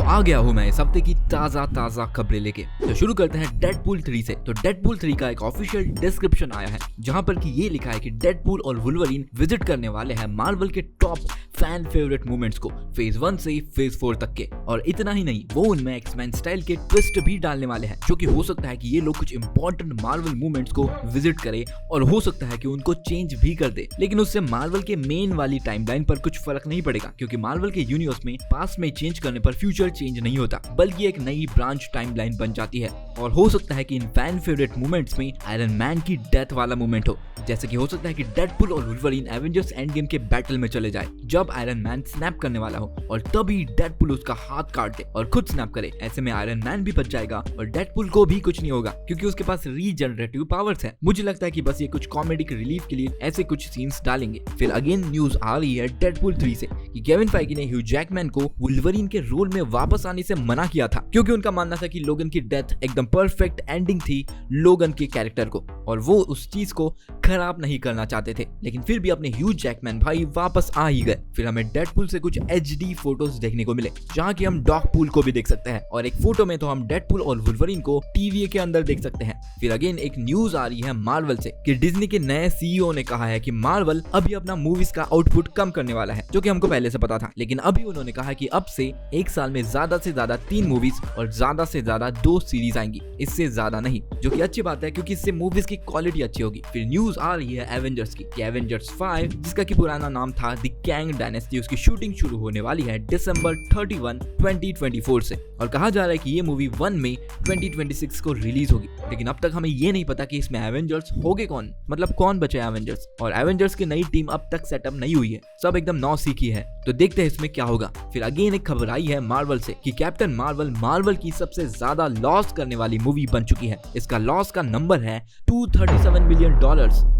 आ गया हूँ मैं इस हफ्ते की ताजा खबरें लेके। तो शुरू करते हैं डेडपूल 3 से। तो डेडपूल 3 का एक ऑफिशियल डिस्क्रिप्शन आया है जहाँ पर कि ये लिखा है कि डेडपूल और वुल्वरीन विजिट करने वाले हैं मार्वल के टॉप फैन फेवरेट मोमेंट्स को फेज 1 से फेज 4 तक के। और इतना ही नहीं, वो उनमें एक्समैन स्टाइल के ट्विस्ट भी डालने वाले हैं, जो कि हो सकता है कि ये लोग कुछ इंपॉर्टेंट मार्वल मूवमेंट्स को विजिट करे और हो सकता है कि उनको चेंज भी कर दे। लेकिन उससे मार्वल के मेन वाली टाइमलाइन पर कुछ फर्क नहीं पड़ेगा, क्योंकि मार्वल के यूनिवर्स में पास्ट में चेंज करने पर फ्यूचर चेंज नहीं होता, बल्कि एक नई ब्रांच टाइमलाइन बन जाती है। और हो सकता है कि इन फैन फेवरेट मूवमेंट्स में आयरन मैन की डेथ वाला मूवमेंट हो, जैसे कि हो सकता है कि डेडपूल और वुल्वरीन एवेंजर्स एंड गेम के बैटल में चले जाए जब आयरन मैन स्नैप करने वाला हो और तभी डेडपूल उसका हाथ काट दे और खुद स्नैप करे। ऐसे में आयरन मैन भी बच जाएगा और डेडपूल को भी कुछ नहीं होगा, क्योंकि उसके पास रीजनरेटिव पावर्स है। मुझे लगता है कि बस ये कुछ कॉमेडिक रिलीफ के लिए ऐसे कुछ सीन्स डालेंगे। फिर अगेन न्यूज आ रही है डेडपूल 3 से कि केविन फाइगी ने ह्यू जैकमैन को वुल्वरीन के रोल में वापस आने से मना किया था, क्योंकि उनका मानना था कि लोगन की डेथ एकदम परफेक्ट एंडिंग थी लोगन के कैरेक्टर को और वो उस चीज को खराब नहीं करना चाहते थे। लेकिन फिर भी अपने ह्यू जैकमैन भाई वापस आ ही गए। फिर हमें डेडपूल से कुछ HD फोटोज देखने को मिले, जहाँ की हम डॉगपूल को भी देख सकते हैं और एक फोटो में तो हम डेडपूल और वुल्वरीन को TVA के अंदर देख सकते हैं। फिर अगेन एक न्यूज आ रही है मार्वल से कि डिज्नी के नए CEO ने कहा है कि मार्वल अभी अपना मूवीज का आउटपुट कम करने वाला है, जो कि हमको पहले से पता था। लेकिन अभी उन्होंने कहा कि अब से एक साल में ज्यादा से ज्यादा 3 मूवीज और ज्यादा से ज्यादा 2 सीरीज आएंगी, इससे ज्यादा नहीं, जो कि अच्छी बात है क्योंकि इससे मूवीज की क्वालिटी अच्छी होगी। फिर न्यूज आ रही है एवेंजर्स की, एवेंजर्स 5 जिसका कि पुराना नाम था द कैंग डायनेस्टी, उसकी शूटिंग शुरू होने वाली है दिसंबर 31, 2024 से। और कहा जा रहा है कि ये मूवी 1 मई 2026 को रिलीज होगी। लेकिन अब तक हमें ये नहीं पता कि इसमें एवेंजर्स होगे कौन, मतलब कौन बचे एवेंजर्स। और एवेंजर्स की नई टीम अब तक सेटअप नहीं हुई है, सब एकदम नौ सीखी है। तो देखते हैं इसमें क्या होगा। फिर अगेन एक खबर आई है मार्वल से कि कैप्टन मार्वल की सबसे ज्यादा लॉस करने वाली मूवी बन चुकी है। इसका लॉस का नंबर है $237 million.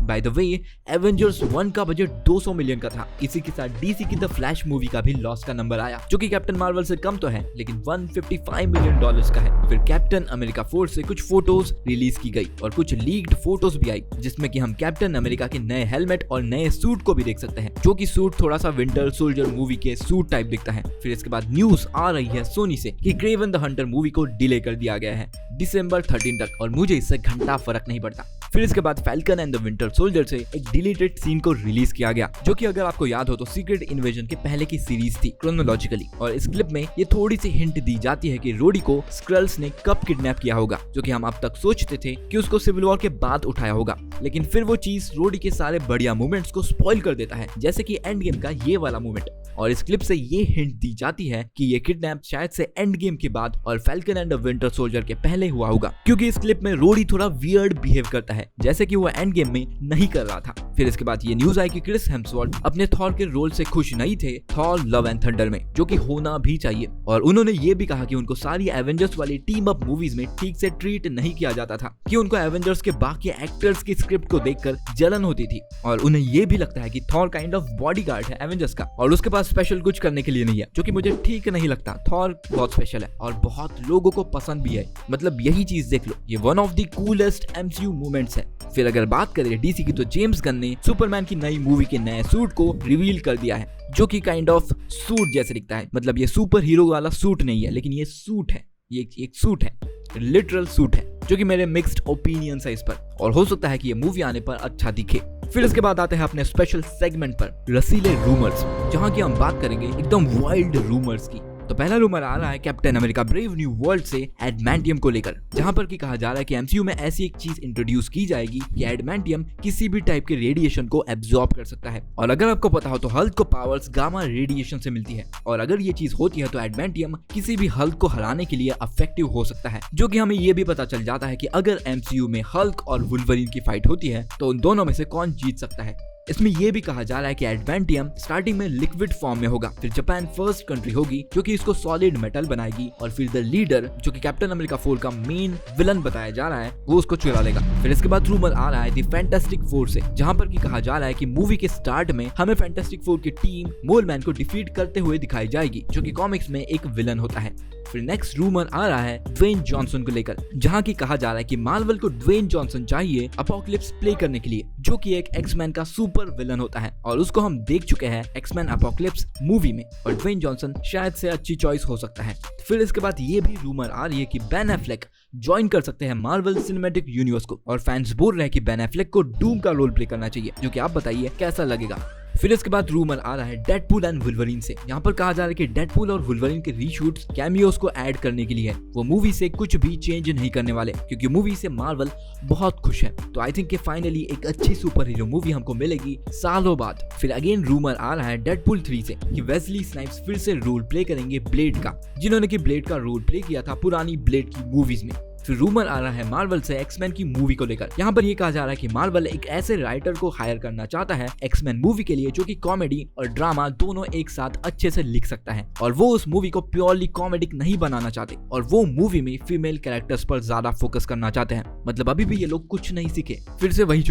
By the way, Avengers 1 का बजट 200 मिलियन का था। इसी के साथ DC की द फ्लैश मूवी का भी लॉस का नंबर आया, जो कि कैप्टन मार्वल से कम तो है लेकिन $155 मिलियन का है। फिर कैप्टन अमेरिका 4 से कुछ फोटोज रिलीज की गई और कुछ लीक्ड फोटोज भी आई, जिसमें कि हम कैप्टन अमेरिका के नए हेलमेट और नए सूट को भी देख सकते हैं, जो कि सूट थोड़ा सा विंटर सोल्जर मूवी के सूट टाइप दिखता है। फिर इसके बाद न्यूज आ रही है सोनी से कि क्रेवन द हंटर मूवी को डिले कर दिया गया है दिसंबर 13 तक, और मुझे इससे घंटा फर्क नहीं पड़ता। फिर इसके बाद falcon and the winter soldier से एक डिलीटेड सीन को रिलीज किया गया, जो कि अगर आपको याद हो तो सीक्रेट इन्वेजन के पहले की सीरीज थी क्रोनोलॉजिकली। और इस क्लिप में ये थोड़ी सी हिंट दी जाती है कि रोडी को स्क्रल्स ने कब किडनैप किया होगा, जो कि हम अब तक सोचते थे कि उसको सिविल वॉर के बाद उठाया होगा। लेकिन फिर वो चीज रोडी के सारे बढ़िया मूवमेंट्स को स्पॉइल कर देता है, जैसे कि एंड गेम का ये वाला मूवमेंट। और इस क्लिप से ये हिंट दी जाती है कि ये किडनैप शायद से एंड गेम के बाद और falcon and the winter soldier के पहले हुआ होगा, क्योंकि इस क्लिप में रोडी थोड़ा वियर्ड बिहेव करता है, जैसे कि वो एंड गेम में नहीं कर रहा था। फिर इसके बाद ये न्यूज आई कि क्रिस हेम्सवर्थ अपने थॉर के रोल से खुश नहीं थे थॉर लव एंड थंडर में, जो कि होना भी चाहिए। और उन्होंने ये भी कहा कि उनको सारी एवेंजर्स वाली टीम अप मूवीज में ठीक से ट्रीट नहीं किया जाता था, कि उनको एवेंजर्स के बाकी एक्टर्स की स्क्रिप्ट को देखकर जलन होती थी। और उन्हें ये भी लगता है कि थॉर काइंड ऑफ बॉडीगार्ड है एवेंजर्स का और उसके पास स्पेशल कुछ करने के लिए नहीं है, जो कि मुझे ठीक नहीं लगता। थॉर बहुत स्पेशल है और बहुत लोगों को पसंद भी है, मतलब यही चीज देख लो, ये one of the coolest MCU movements है। फिर अगर बात करें DC की, तो जेम्स गन ने सुपरमैन की नई मूवी के नए सूट को रिवील कर दिया है, जो कि काइंड ऑफ सूट जैसे दिखता है। मतलब ये सुपर हीरो वाला सूट नहीं है, लेकिन ये सूट है, ये एक सूट है, लिटरल सूट है, जो कि मेरे मिक्स्ड ओपिनियंस है इस पर, और हो सकता है कि ये मूवी आने पर अच्छा दिखे। फिर इसके बाद आते हैं अपने स्पेशल सेगमेंट पर, रसीले रूमर्स, जहां की हम बात करेंगे एकदम वाइल्ड रूमर्स की। तो पहला रूमर आ रहा है captain America brave new world से एडमेंटियम को लेकर, जहां पर कि कहा जा रहा है कि MCU में ऐसी एक चीज इंट्रोड्यूस की जाएगी कि एडमेंटियम किसी भी टाइप के रेडिएशन को एब्जॉर्ब कर सकता है। और अगर आपको पता हो तो हल्क को पावर्स गामा रेडिएशन से मिलती है, और अगर ये चीज होती है तो एडमेंटियम किसी भी हल्क को हराने के लिए इफेक्टिव हो सकता है, जो कि हमें ये भी पता चल जाता है कि अगर MCU में हल्क और वुल्वरीन की फाइट होती है तो उन दोनों में से कौन जीत सकता है। इसमें यह भी कहा जा रहा है कि एडमेंटियम स्टार्टिंग में लिक्विड फॉर्म में होगा, फिर जापान फर्स्ट कंट्री होगी जो कि इसको सॉलिड मेटल बनाएगी, और फिर द लीडर जो कि कैप्टन अमेरिका 4 का मेन विलन बताया जा रहा है वो उसको चुरा लेगा। फिर इसके बाद रूमर आ रहा है द फैंटास्टिक फोर से, जहां पर कि कहा जा रहा है कि मूवी के स्टार्ट में हमें फैंटास्टिक फोर की टीम मोलमैन को डिफीट करते हुए दिखाई जाएगी, जो कि कॉमिक्स में एक विलन होता है। फिर नेक्स्ट रूमर आ रहा है ड्वेन जॉनसन को लेकर, जहां की कहा जा रहा है कि मार्वल को ड्वेन जॉनसन चाहिए अपोकलिप्स प्ले करने के लिए, जो कि एक एक्समैन का सुपर विलन होता है और उसको हम देख चुके हैं एक्समैन अपोकलिप्स मूवी में और ड्वेन जॉनसन शायद से अच्छी चॉइस हो सकता है। फिर इसके बाद ये भी रूमर आ रही है कि बेन एफ्लेक ज्वाइन कर सकते हैं मार्वल सिनेमैटिक यूनिवर्स को और फैंस बोल रहे हैं कि बेन एफ्लेक को डूम का रोल प्ले करना चाहिए, जो कि आप बताइए कैसा लगेगा। फिर इसके बाद रूमर आ रहा है डेडपूल एंड वुल्वरीन से। यहाँ पर कहा जा रहा है कि डेडपूल और वुल्वरीन के रीशूट्स कैमियोस को ऐड करने के लिए है। वो मूवी से कुछ भी चेंज नहीं करने वाले क्योंकि मूवी से मार्वल बहुत खुश है। तो आई थिंक कि फाइनली एक अच्छी सुपर हीरो मूवी हमको मिलेगी सालों बाद। फिर अगेन रूमर आ रहा है डेडपूल 3 से कि वेस्ली स्नाइप्स फिर से रोल प्ले करेंगे ब्लेड का, जिन्होंने की ब्लेड का रोल प्ले किया था पुरानी ब्लेड की मूवीज में। फिर रूमर आ रहा है मार्वल से एक्समैन की मूवी को लेकर। यहाँ पर ये कहा जा रहा है कि मार्वल एक ऐसे राइटर को हायर करना चाहता है एक्समैन मूवी के लिए जो कि कॉमेडी और ड्रामा दोनों एक साथ अच्छे से लिख सकता है और वो उस मूवी को प्योरली कॉमेडिक नहीं बनाना चाहते और वो मूवी में फीमेल कैरेक्टर्स पर ज्यादा फोकस करना चाहते हैं। मतलब अभी भी ये लोग कुछ नहीं सीखे, फिर से वही।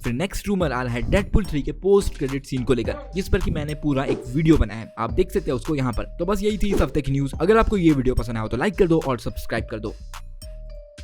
फिर नेक्स्ट रूमर आ रहा है डेडपूल 3 के पोस्ट क्रेडिट सीन को लेकर, जिस पर कि मैंने पूरा एक वीडियो बनाया है, आप देख सकते हैं उसको यहाँ पर। तो बस यही थी इस हफ्ते की न्यूज। अगर आपको ये वीडियो पसंद आया हो तो लाइक कर दो और सब्सक्राइब कर दो।